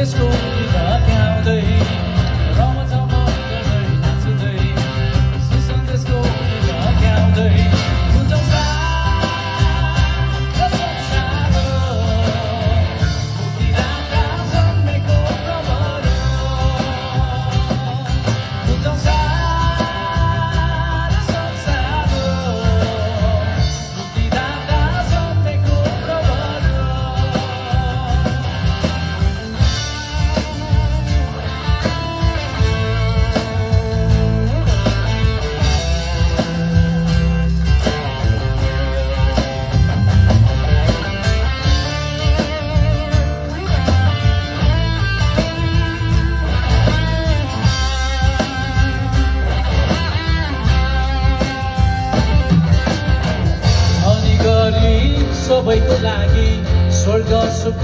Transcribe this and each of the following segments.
त्यसको गीत गाउँदै रमझम गर्दै नाच्दै सुसन्देशको गीत गाउँदै बुझौँ सानो संसार मुक्तिदाता जन्मेको खबर बुझौँ सानो संसार मुक्तिदाता जन्मेको खबर सबैको लागि स्वर्ग सुख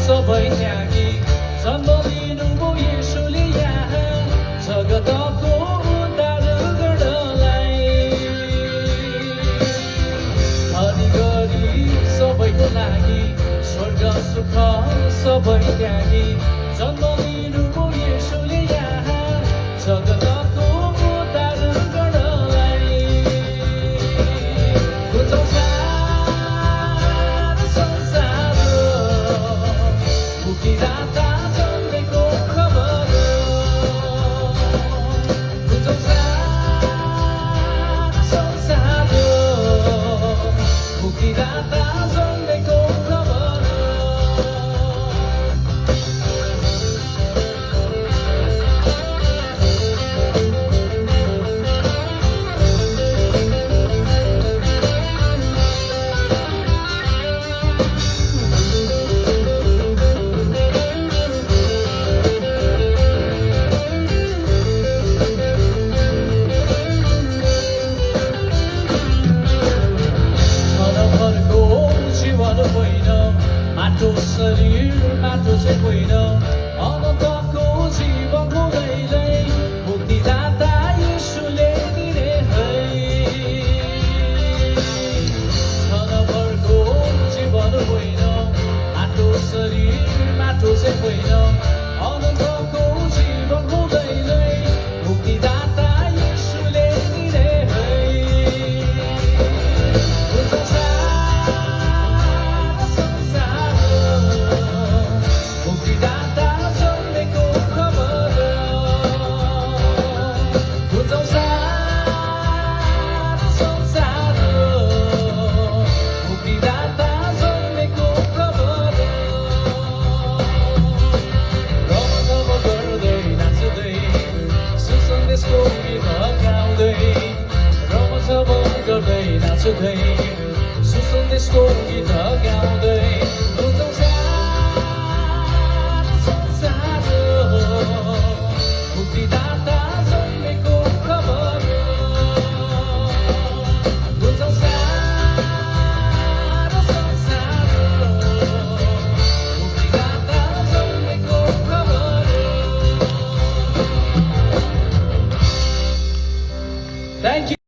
सबै त्यागी जन्म लिनुभयो येशूले यहाँ जगतको उद्धार गर्नलाई हरिगरी सबैको लागि स्वर्ग सुख सबै त्यागी जन्म लिनुभयो येशूले यहाँ जगतको उद्धार गर्नलाई बुझौँ मुक्तिदाता जन्मेको खबर बुझौँ सानो संसार मुक्तिदाता जन्मेको खबर माटो शरीर माटो चाहिँ होइन अनन्तको जीवन हुँदैलै मुक्तिदाता येशूले दिने है क्षणभरको जीवन होइन माटो शरीर माटो चाहिँ होइन अनन्तको जीवन हुँदैलै मुक्तिदाता येशूले दिने है मुक्तिदाता जन्मेको खबर बुझौँ सानो संसार मुक्तिदाता जन्मेको खबर रमझम गर्दै नाच्दै सुसन्देशको गीत गाउँदै रमझम गर्दै नाच्दै सुसन्देशको गीत गाउँदै